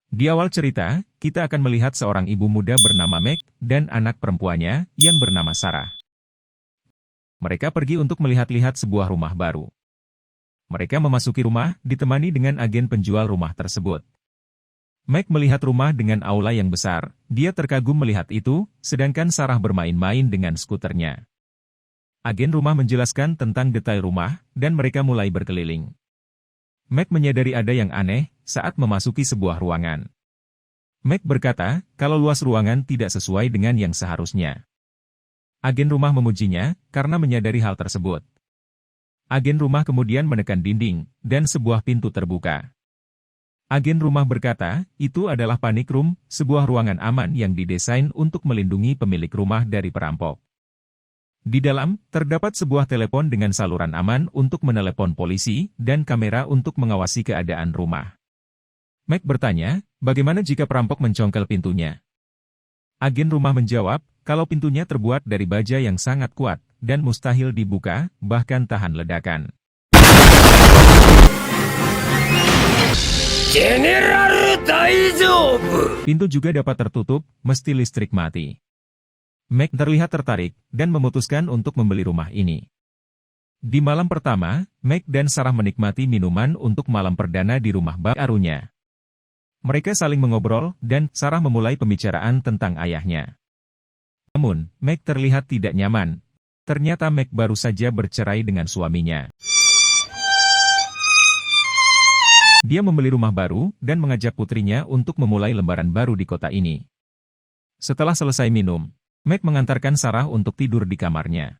Di awal cerita, kita akan melihat seorang ibu muda bernama Meg dan anak perempuannya yang bernama Sarah. Mereka pergi untuk melihat-lihat sebuah rumah baru. Mereka memasuki rumah, ditemani dengan agen penjual rumah tersebut. Meg melihat rumah dengan aula yang besar, dia terkagum melihat itu, sedangkan Sarah bermain-main dengan skuternya. Agen rumah menjelaskan tentang detail rumah, dan mereka mulai berkeliling. Meg menyadari ada yang aneh saat memasuki sebuah ruangan. Meg berkata, kalau luas ruangan tidak sesuai dengan yang seharusnya. Agen rumah memujinya, karena menyadari hal tersebut. Agen rumah kemudian menekan dinding, dan sebuah pintu terbuka. Agen rumah berkata, itu adalah panic room, sebuah ruangan aman yang didesain untuk melindungi pemilik rumah dari perampok. Di dalam, terdapat sebuah telepon dengan saluran aman untuk menelepon polisi, dan kamera untuk mengawasi keadaan rumah. Meg bertanya, bagaimana jika perampok mencongkel pintunya? Agen rumah menjawab, kalau pintunya terbuat dari baja yang sangat kuat, dan mustahil dibuka, bahkan tahan ledakan. General Daijoubu! Pintu juga dapat tertutup, meski listrik mati. Meg terlihat tertarik, dan memutuskan untuk membeli rumah ini. Di malam pertama, Meg dan Sarah menikmati minuman untuk malam perdana di rumah barunya. Mereka saling mengobrol, dan Sarah memulai pembicaraan tentang ayahnya. Namun, Meg terlihat tidak nyaman. Ternyata Meg baru saja bercerai dengan suaminya. Dia membeli rumah baru, dan mengajak putrinya untuk memulai lembaran baru di kota ini. Setelah selesai minum, Meg mengantarkan Sarah untuk tidur di kamarnya.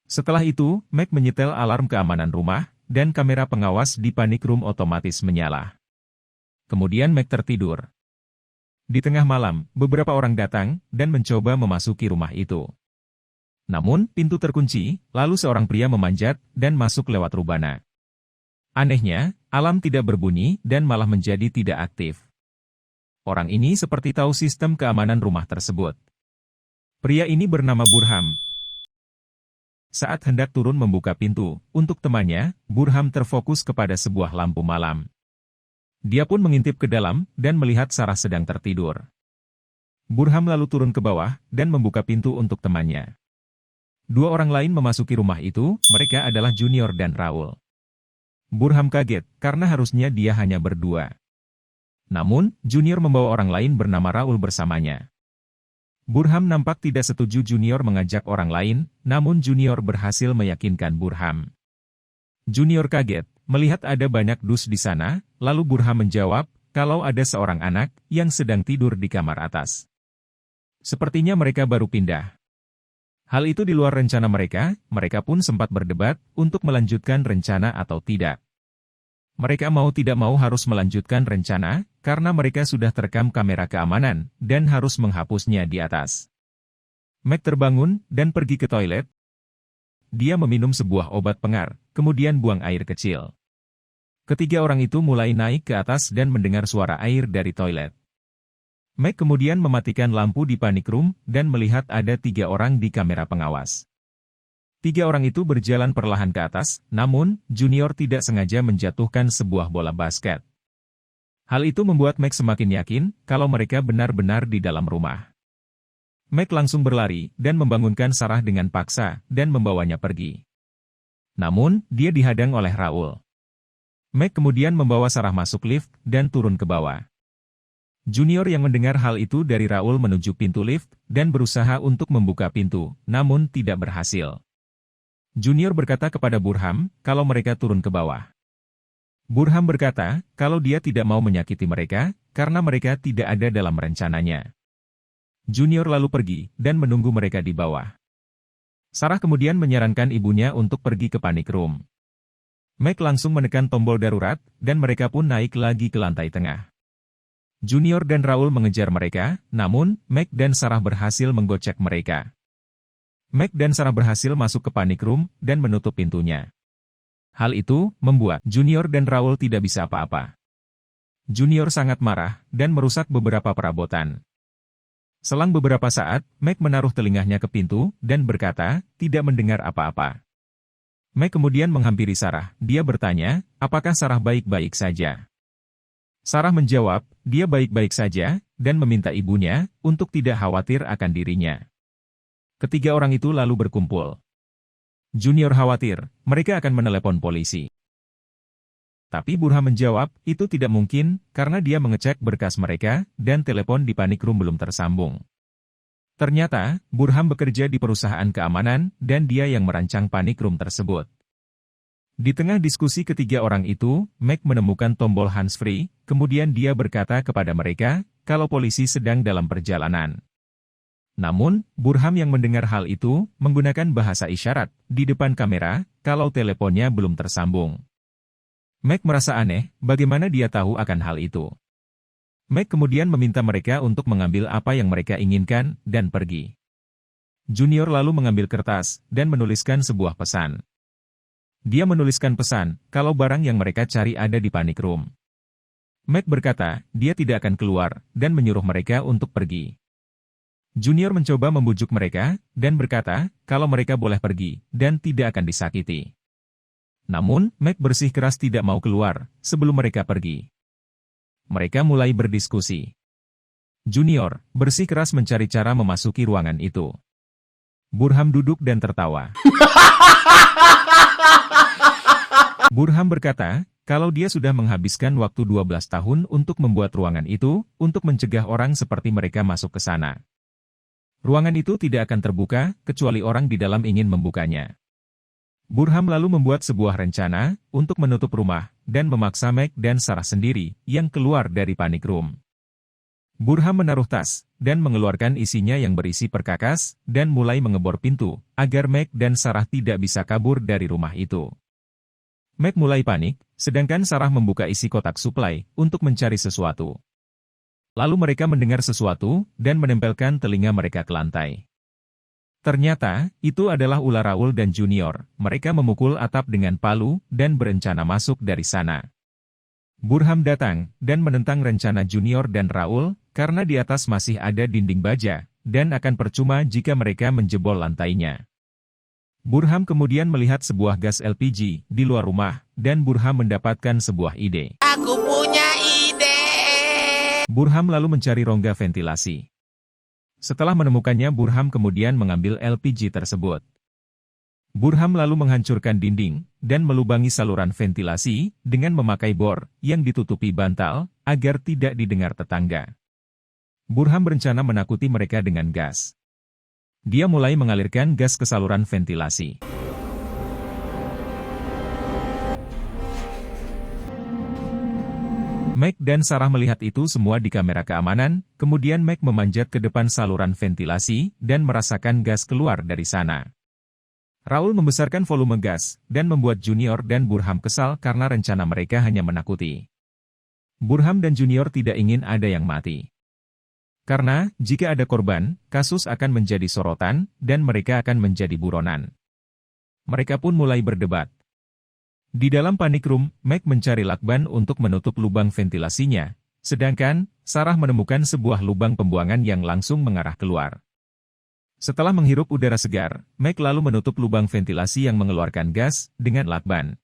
Setelah itu, Meg menyetel alarm keamanan rumah, dan kamera pengawas di panic room otomatis menyala. Kemudian Meg tertidur. Di tengah malam, beberapa orang datang, dan mencoba memasuki rumah itu. Namun, pintu terkunci, lalu seorang pria memanjat, dan masuk lewat rubana. Anehnya, alarm tidak berbunyi, dan malah menjadi tidak aktif. Orang ini seperti tahu sistem keamanan rumah tersebut. Pria ini bernama Burham. Saat hendak turun membuka pintu, untuk temannya, Burham terfokus kepada sebuah lampu malam. Dia pun mengintip ke dalam, dan melihat Sarah sedang tertidur. Burham lalu turun ke bawah, dan membuka pintu untuk temannya. Dua orang lain memasuki rumah itu, mereka adalah Junior dan Raul. Burham kaget, karena harusnya dia hanya berdua. Namun, Junior membawa orang lain bernama Raul bersamanya. Burham nampak tidak setuju Junior mengajak orang lain, namun Junior berhasil meyakinkan Burham. Junior kaget, melihat ada banyak dus di sana, lalu Burham menjawab, kalau ada seorang anak yang sedang tidur di kamar atas. Sepertinya mereka baru pindah. Hal itu di luar rencana mereka pun sempat berdebat untuk melanjutkan rencana atau tidak. Mereka mau tidak mau harus melanjutkan rencana, karena mereka sudah terekam kamera keamanan, dan harus menghapusnya di atas. Meg terbangun, dan pergi ke toilet. Dia meminum sebuah obat pengar, kemudian buang air kecil. Ketiga orang itu mulai naik ke atas dan mendengar suara air dari toilet. Meg kemudian mematikan lampu di panic room, dan melihat ada 3 orang di kamera pengawas. 3 orang itu berjalan perlahan ke atas, namun, Junior tidak sengaja menjatuhkan sebuah bola basket. Hal itu membuat Meg semakin yakin, kalau mereka benar-benar di dalam rumah. Meg langsung berlari, dan membangunkan Sarah dengan paksa, dan membawanya pergi. Namun, dia dihadang oleh Raul. Meg kemudian membawa Sarah masuk lift, dan turun ke bawah. Junior yang mendengar hal itu dari Raul menuju pintu lift, dan berusaha untuk membuka pintu, namun tidak berhasil. Junior berkata kepada Burham, kalau mereka turun ke bawah. Burham berkata, kalau dia tidak mau menyakiti mereka, karena mereka tidak ada dalam rencananya. Junior lalu pergi, dan menunggu mereka di bawah. Sarah kemudian menyarankan ibunya untuk pergi ke panic room. Meg langsung menekan tombol darurat, dan mereka pun naik lagi ke lantai tengah. Junior dan Raul mengejar mereka, namun, Meg dan Sarah berhasil menggocek mereka. Meg dan Sarah berhasil masuk ke panic room, dan menutup pintunya. Hal itu, membuat Junior dan Raul tidak bisa apa-apa. Junior sangat marah, dan merusak beberapa perabotan. Selang beberapa saat, Meg menaruh telinganya ke pintu, dan berkata, tidak mendengar apa-apa. Meg kemudian menghampiri Sarah, dia bertanya, apakah Sarah baik-baik saja? Sarah menjawab, dia baik-baik saja, dan meminta ibunya untuk tidak khawatir akan dirinya. Ketiga orang itu lalu berkumpul. Junior khawatir, mereka akan menelepon polisi. Tapi Burham menjawab, itu tidak mungkin, karena dia mengecek berkas mereka, dan telepon di panic room belum tersambung. Ternyata, Burham bekerja di perusahaan keamanan, dan dia yang merancang panic room tersebut. Di tengah diskusi ketiga orang itu, Mac menemukan tombol handsfree, kemudian dia berkata kepada mereka, kalau polisi sedang dalam perjalanan. Namun, Burham yang mendengar hal itu, menggunakan bahasa isyarat, di depan kamera, kalau teleponnya belum tersambung. Mac merasa aneh, bagaimana dia tahu akan hal itu. Mac kemudian meminta mereka untuk mengambil apa yang mereka inginkan, dan pergi. Junior lalu mengambil kertas, dan menuliskan sebuah pesan. Dia menuliskan pesan, kalau barang yang mereka cari ada di panic room. Mac berkata, dia tidak akan keluar, dan menyuruh mereka untuk pergi. Junior mencoba membujuk mereka, dan berkata, kalau mereka boleh pergi, dan tidak akan disakiti. Namun, Mac bersikeras tidak mau keluar, sebelum mereka pergi. Mereka mulai berdiskusi. Junior, bersikeras mencari cara memasuki ruangan itu. Burham duduk dan tertawa. Burham berkata, kalau dia sudah menghabiskan waktu 12 tahun untuk membuat ruangan itu, untuk mencegah orang seperti mereka masuk ke sana. Ruangan itu tidak akan terbuka, kecuali orang di dalam ingin membukanya. Burham lalu membuat sebuah rencana, untuk menutup rumah, dan memaksa Mac dan Sarah sendiri, yang keluar dari panic room. Burham menaruh tas, dan mengeluarkan isinya yang berisi perkakas, dan mulai mengebor pintu, agar Mac dan Sarah tidak bisa kabur dari rumah itu. Mac mulai panik, sedangkan Sarah membuka isi kotak suplai, untuk mencari sesuatu. Lalu mereka mendengar sesuatu, dan menempelkan telinga mereka ke lantai. Ternyata, itu adalah ular Raul dan Junior. Mereka memukul atap dengan palu, dan berencana masuk dari sana. Burham datang, dan menentang rencana Junior dan Raul, karena di atas masih ada dinding baja, dan akan percuma jika mereka menjebol lantainya. Burham kemudian melihat sebuah gas LPG di luar rumah, dan Burham mendapatkan sebuah ide. Aku punya ide. Burham lalu mencari rongga ventilasi. Setelah menemukannya, Burham kemudian mengambil LPG tersebut. Burham lalu menghancurkan dinding, dan melubangi saluran ventilasi, dengan memakai bor, yang ditutupi bantal, agar tidak didengar tetangga. Burham berencana menakuti mereka dengan gas. Dia mulai mengalirkan gas ke saluran ventilasi. Mac dan Sarah melihat itu semua di kamera keamanan, kemudian Mac memanjat ke depan saluran ventilasi, dan merasakan gas keluar dari sana. Raul membesarkan volume gas, dan membuat Junior dan Burham kesal karena rencana mereka hanya menakuti. Burham dan Junior tidak ingin ada yang mati. Karena, jika ada korban, kasus akan menjadi sorotan, dan mereka akan menjadi buronan. Mereka pun mulai berdebat. Di dalam panic room, Mac mencari lakban untuk menutup lubang ventilasinya, sedangkan, Sarah menemukan sebuah lubang pembuangan yang langsung mengarah keluar. Setelah menghirup udara segar, Mac lalu menutup lubang ventilasi yang mengeluarkan gas, dengan lakban.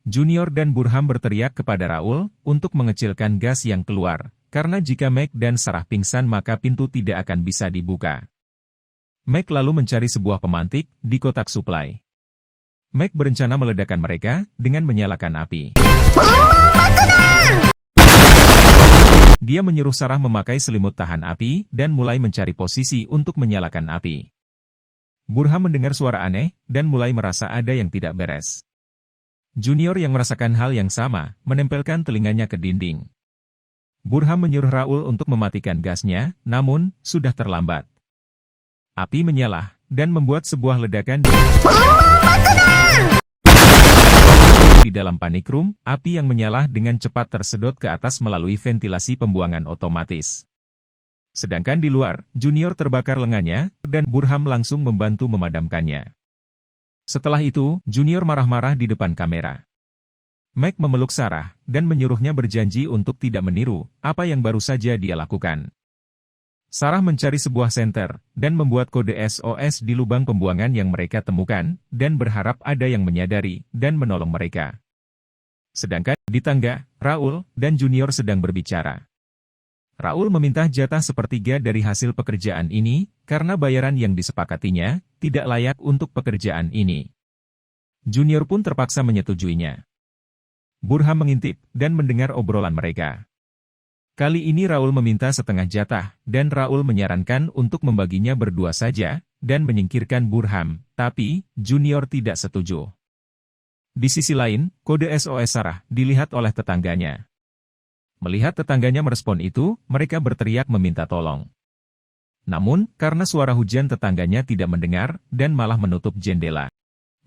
Junior dan Burham berteriak kepada Raul, untuk mengecilkan gas yang keluar. Karena jika Mac dan Sarah pingsan maka pintu tidak akan bisa dibuka. Mac lalu mencari sebuah pemantik di kotak suplai. Mac berencana meledakkan mereka dengan menyalakan api. Dia menyuruh Sarah memakai selimut tahan api dan mulai mencari posisi untuk menyalakan api. Burham mendengar suara aneh dan mulai merasa ada yang tidak beres. Junior yang merasakan hal yang sama menempelkan telinganya ke dinding. Burham menyuruh Raul untuk mematikan gasnya, namun, sudah terlambat. Api menyala, dan membuat sebuah ledakan di dalam panic room. Api yang menyala dengan cepat tersedot ke atas melalui ventilasi pembuangan otomatis. Sedangkan di luar, Junior terbakar lengannya, dan Burham langsung membantu memadamkannya. Setelah itu, Junior marah-marah di depan kamera. Mac memeluk Sarah, dan menyuruhnya berjanji untuk tidak meniru apa yang baru saja dia lakukan. Sarah mencari sebuah senter, dan membuat kode SOS di lubang pembuangan yang mereka temukan, dan berharap ada yang menyadari, dan menolong mereka. Sedangkan di tangga, Raul dan Junior sedang berbicara. Raul meminta jatah sepertiga dari hasil pekerjaan ini, karena bayaran yang disepakatinya tidak layak untuk pekerjaan ini. Junior pun terpaksa menyetujuinya. Burham mengintip dan mendengar obrolan mereka. Kali ini Raul meminta setengah jatah, dan Raul menyarankan untuk membaginya berdua saja, dan menyingkirkan Burham, tapi Junior tidak setuju. Di sisi lain, kode SOS Sarah dilihat oleh tetangganya. Melihat tetangganya merespon itu, mereka berteriak meminta tolong. Namun, karena suara hujan tetangganya tidak mendengar, dan malah menutup jendela.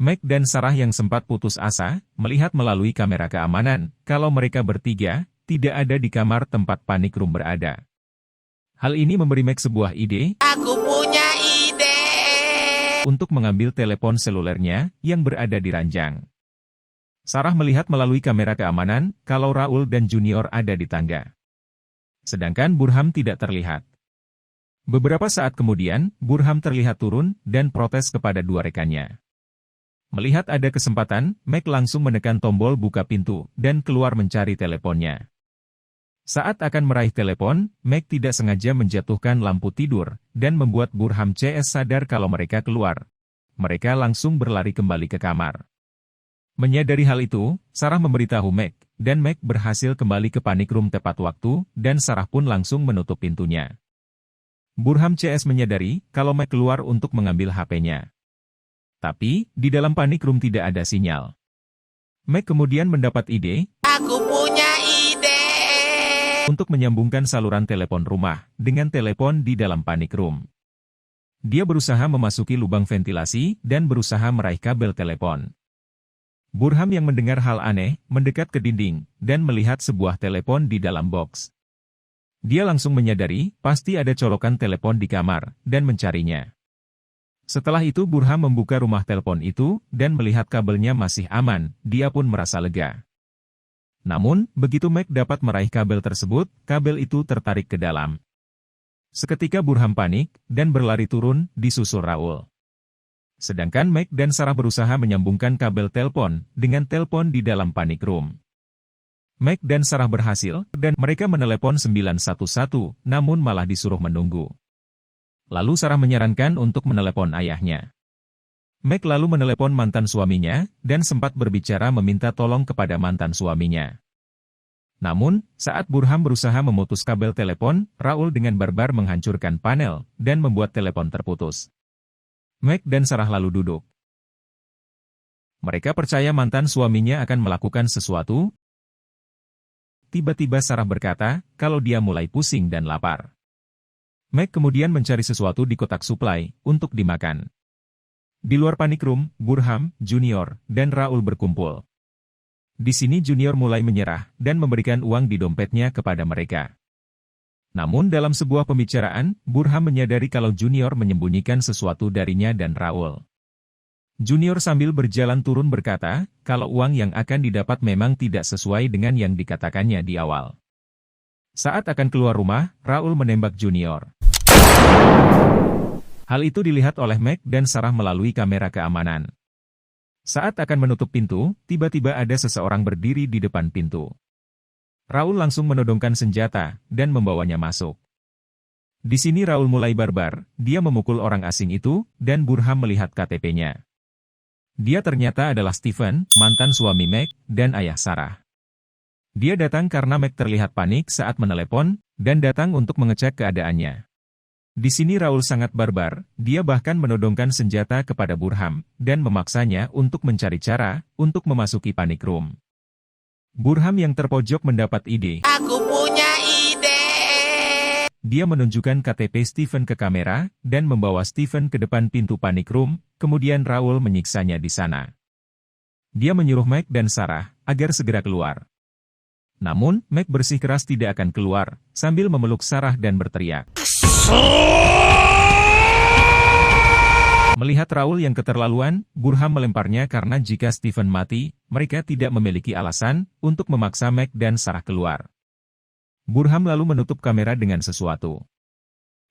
Meg dan Sarah yang sempat putus asa, melihat melalui kamera keamanan, kalau mereka bertiga, tidak ada di kamar tempat panic room berada. Hal ini memberi Meg sebuah ide. Aku punya ide. Untuk mengambil telepon selulernya, yang berada di ranjang. Sarah melihat melalui kamera keamanan, kalau Raul dan Junior ada di tangga. Sedangkan Burham tidak terlihat. Beberapa saat kemudian, Burham terlihat turun, dan protes kepada dua rekannya. Melihat ada kesempatan, Meg langsung menekan tombol buka pintu, dan keluar mencari teleponnya. Saat akan meraih telepon, Meg tidak sengaja menjatuhkan lampu tidur, dan membuat Burham CS sadar kalau mereka keluar. Mereka langsung berlari kembali ke kamar. Menyadari hal itu, Sarah memberitahu Meg, dan Meg berhasil kembali ke panic room tepat waktu, dan Sarah pun langsung menutup pintunya. Burham CS menyadari kalau Meg keluar untuk mengambil HP-nya. Tapi, di dalam panic room tidak ada sinyal. Meg kemudian mendapat ide. Aku punya ide. Untuk menyambungkan saluran telepon rumah dengan telepon di dalam panic room. Dia berusaha memasuki lubang ventilasi dan berusaha meraih kabel telepon. Burham yang mendengar hal aneh, mendekat ke dinding, dan melihat sebuah telepon di dalam box. Dia langsung menyadari, pasti ada colokan telepon di kamar, dan mencarinya. Setelah itu Burham membuka rumah telepon itu, dan melihat kabelnya masih aman, dia pun merasa lega. Namun, begitu Meg dapat meraih kabel tersebut, kabel itu tertarik ke dalam. Seketika Burham panik, dan berlari turun, disusul Raul. Sedangkan Meg dan Sarah berusaha menyambungkan kabel telepon, dengan telepon di dalam panic room. Meg dan Sarah berhasil, dan mereka menelepon 911, namun malah disuruh menunggu. Lalu Sarah menyarankan untuk menelepon ayahnya. Meg lalu menelepon mantan suaminya, dan sempat berbicara meminta tolong kepada mantan suaminya. Namun, saat Burham berusaha memutus kabel telepon, Raul dengan barbar menghancurkan panel, dan membuat telepon terputus. Meg dan Sarah lalu duduk. Mereka percaya mantan suaminya akan melakukan sesuatu. Tiba-tiba Sarah berkata, kalau dia mulai pusing dan lapar. Meg kemudian mencari sesuatu di kotak suplai, untuk dimakan. Di luar panic room, Burham, Junior, dan Raul berkumpul. Di sini Junior mulai menyerah, dan memberikan uang di dompetnya kepada mereka. Namun dalam sebuah pembicaraan, Burham menyadari kalau Junior menyembunyikan sesuatu darinya dan Raul. Junior sambil berjalan turun berkata, kalau uang yang akan didapat memang tidak sesuai dengan yang dikatakannya di awal. Saat akan keluar rumah, Raul menembak Junior. Hal itu dilihat oleh Meg dan Sarah melalui kamera keamanan. Saat akan menutup pintu, tiba-tiba ada seseorang berdiri di depan pintu. Raul langsung menodongkan senjata, dan membawanya masuk. Di sini Raul mulai barbar, dia memukul orang asing itu, dan Burham melihat KTP-nya. Dia ternyata adalah Stephen, mantan suami Meg, dan ayah Sarah. Dia datang karena Meg terlihat panik saat menelepon, dan datang untuk mengecek keadaannya. Di sini Raul sangat barbar, dia bahkan menodongkan senjata kepada Burham, dan memaksanya untuk mencari cara, untuk memasuki panic room. Burham yang terpojok mendapat ide. Aku punya ide. Dia menunjukkan KTP Stephen ke kamera, dan membawa Stephen ke depan pintu panic room, kemudian Raul menyiksanya di sana. Dia menyuruh Meg dan Sarah, agar segera keluar. Namun, Meg bersikeras tidak akan keluar, sambil memeluk Sarah dan berteriak. Melihat Raul yang keterlaluan, Burham melemparnya karena jika Stephen mati, mereka tidak memiliki alasan untuk memaksa Meg dan Sarah keluar. Burham lalu menutup kamera dengan sesuatu.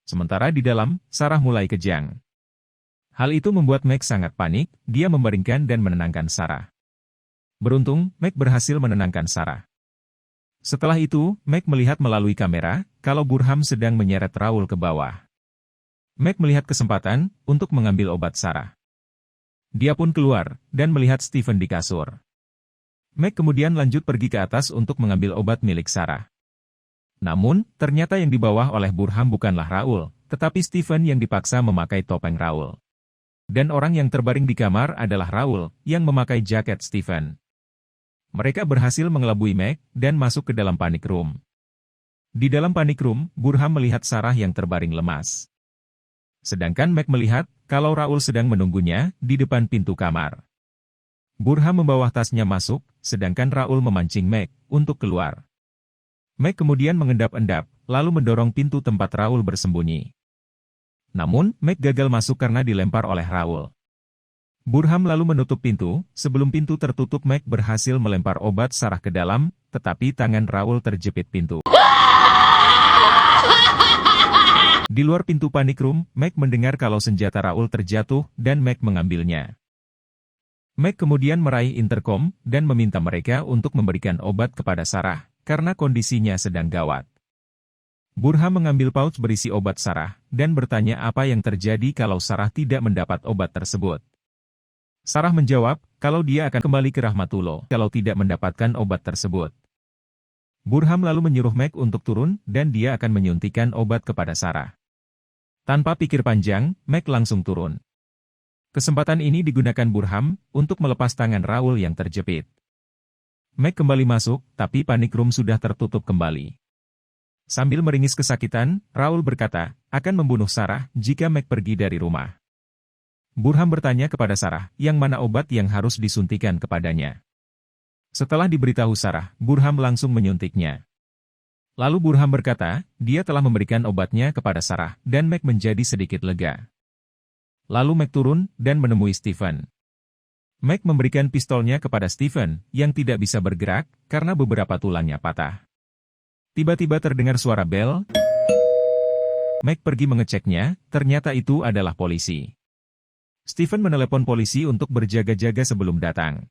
Sementara di dalam, Sarah mulai kejang. Hal itu membuat Meg sangat panik, dia membaringkan dan menenangkan Sarah. Beruntung, Meg berhasil menenangkan Sarah. Setelah itu, Meg melihat melalui kamera, kalau Burham sedang menyeret Raul ke bawah. Meg melihat kesempatan untuk mengambil obat Sarah. Dia pun keluar, dan melihat Stephen di kasur. Meg kemudian lanjut pergi ke atas untuk mengambil obat milik Sarah. Namun, ternyata yang dibawa oleh Burham bukanlah Raul, tetapi Stephen yang dipaksa memakai topeng Raul. Dan orang yang terbaring di kamar adalah Raul, yang memakai jaket Stephen. Mereka berhasil mengelabui Meg, dan masuk ke dalam panic room. Di dalam panic room, Burham melihat Sarah yang terbaring lemas. Sedangkan Meg melihat, kalau Raul sedang menunggunya, di depan pintu kamar. Burham membawa tasnya masuk, sedangkan Raul memancing Meg, untuk keluar. Meg kemudian mengendap-endap, lalu mendorong pintu tempat Raul bersembunyi. Namun, Meg gagal masuk karena dilempar oleh Raul. Burham lalu menutup pintu, sebelum pintu tertutup Meg berhasil melempar obat Sarah ke dalam, tetapi tangan Raul terjepit pintu. Di luar pintu panic room, Meg mendengar kalau senjata Raul terjatuh, dan Meg mengambilnya. Meg kemudian meraih intercom, dan meminta mereka untuk memberikan obat kepada Sarah, karena kondisinya sedang gawat. Burham mengambil pouch berisi obat Sarah, dan bertanya apa yang terjadi kalau Sarah tidak mendapat obat tersebut. Sarah menjawab, kalau dia akan kembali ke Rahmatullah kalau tidak mendapatkan obat tersebut. Burham lalu menyuruh Meg untuk turun, dan dia akan menyuntikkan obat kepada Sarah. Tanpa pikir panjang, Meg langsung turun. Kesempatan ini digunakan Burham untuk melepas tangan Raul yang terjepit. Meg kembali masuk, tapi panic room sudah tertutup kembali. Sambil meringis kesakitan, Raul berkata, akan membunuh Sarah jika Meg pergi dari rumah. Burham bertanya kepada Sarah, yang mana obat yang harus disuntikan kepadanya. Setelah diberitahu Sarah, Burham langsung menyuntiknya. Lalu Burham berkata, dia telah memberikan obatnya kepada Sarah, dan Meg menjadi sedikit lega. Lalu Meg turun, dan menemui Stephen. Meg memberikan pistolnya kepada Stephen, yang tidak bisa bergerak, karena beberapa tulangnya patah. Tiba-tiba terdengar suara bel. Meg pergi mengeceknya, ternyata itu adalah polisi. Stephen menelepon polisi untuk berjaga-jaga sebelum datang.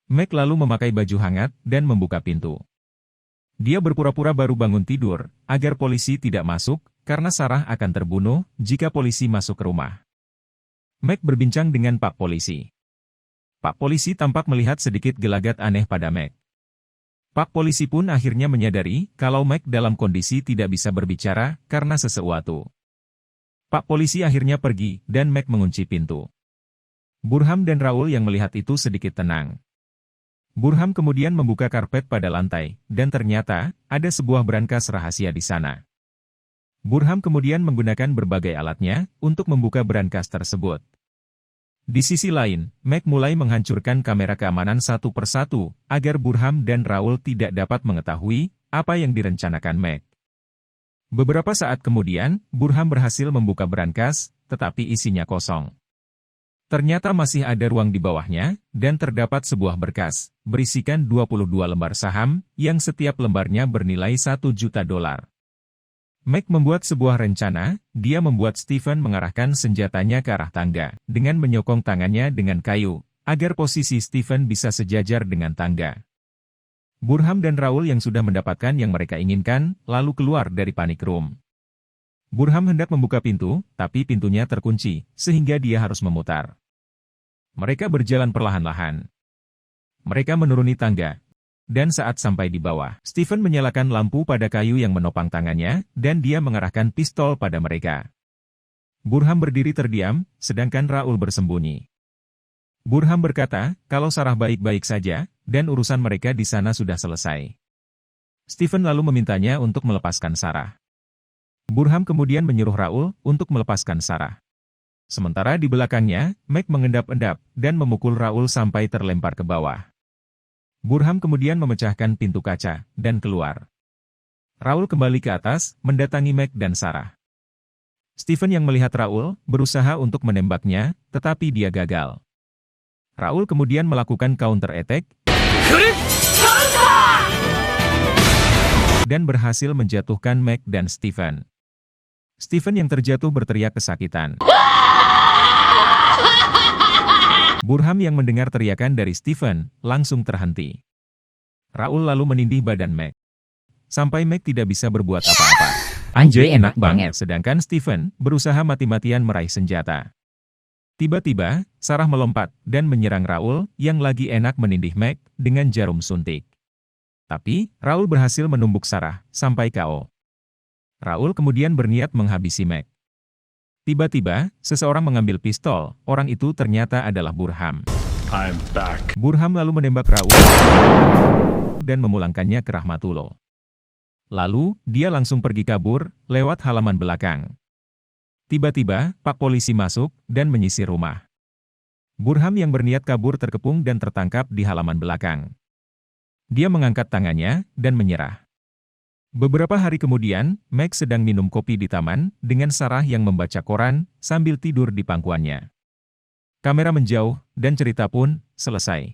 Meg lalu memakai baju hangat, dan membuka pintu. Dia berpura-pura baru bangun tidur, agar polisi tidak masuk, karena Sarah akan terbunuh jika polisi masuk ke rumah. Meg berbincang dengan Pak Polisi. Pak Polisi tampak melihat sedikit gelagat aneh pada Meg. Pak Polisi pun akhirnya menyadari kalau Meg dalam kondisi tidak bisa berbicara karena sesuatu. Pak Polisi akhirnya pergi, dan Meg mengunci pintu. Burham dan Raul yang melihat itu sedikit tenang. Burham kemudian membuka karpet pada lantai, dan ternyata ada sebuah brankas rahasia di sana. Burham kemudian menggunakan berbagai alatnya untuk membuka brankas tersebut. Di sisi lain, Meg mulai menghancurkan kamera keamanan satu persatu, agar Burham dan Raul tidak dapat mengetahui apa yang direncanakan Meg. Beberapa saat kemudian, Burham berhasil membuka brankas, tetapi isinya kosong. Ternyata masih ada ruang di bawahnya, dan terdapat sebuah berkas, berisikan 22 lembar saham, yang setiap lembarnya bernilai $1 juta. Meg membuat sebuah rencana, dia membuat Stephen mengarahkan senjatanya ke arah tangga, dengan menyokong tangannya dengan kayu, agar posisi Stephen bisa sejajar dengan tangga. Burham dan Raul yang sudah mendapatkan yang mereka inginkan, lalu keluar dari panic room. Burham hendak membuka pintu, tapi pintunya terkunci, sehingga dia harus memutar. Mereka berjalan perlahan-lahan. Mereka menuruni tangga. Dan saat sampai di bawah, Stephen menyalakan lampu pada kayu yang menopang tangannya, dan dia mengarahkan pistol pada mereka. Burham berdiri terdiam, sedangkan Raul bersembunyi. Burham berkata, kalau Sarah baik-baik saja, dan urusan mereka di sana sudah selesai. Stephen lalu memintanya untuk melepaskan Sarah. Burham kemudian menyuruh Raul untuk melepaskan Sarah. Sementara di belakangnya, Meg mengendap-endap, dan memukul Raul sampai terlempar ke bawah. Burham kemudian memecahkan pintu kaca, dan keluar. Raul kembali ke atas, mendatangi Meg dan Sarah. Stephen yang melihat Raul, berusaha untuk menembaknya, tetapi dia gagal. Raul kemudian melakukan counter-attack, dan berhasil menjatuhkan Meg dan Stephen. Stephen yang terjatuh berteriak kesakitan. Burham yang mendengar teriakan dari Steven, langsung terhenti. Raul lalu menindih badan Meg. Sampai Meg tidak bisa berbuat apa-apa. Anjay enak banget. Sedangkan Steven berusaha mati-matian meraih senjata. Tiba-tiba, Sarah melompat dan menyerang Raul yang lagi enak menindih Meg dengan jarum suntik. Tapi, Raul berhasil menumbuk Sarah sampai KO. Raul kemudian berniat menghabisi Meg. Tiba-tiba, seseorang mengambil pistol, orang itu ternyata adalah Burham. I'm back. Burham lalu menembak Raul dan memulangkannya ke Rahmatullah. Lalu, dia langsung pergi kabur lewat halaman belakang. Tiba-tiba, Pak Polisi masuk dan menyisir rumah. Burham yang berniat kabur terkepung dan tertangkap di halaman belakang. Dia mengangkat tangannya dan menyerah. Beberapa hari kemudian, Meg sedang minum kopi di taman dengan Sarah yang membaca koran sambil tidur di pangkuannya. Kamera menjauh dan cerita pun selesai.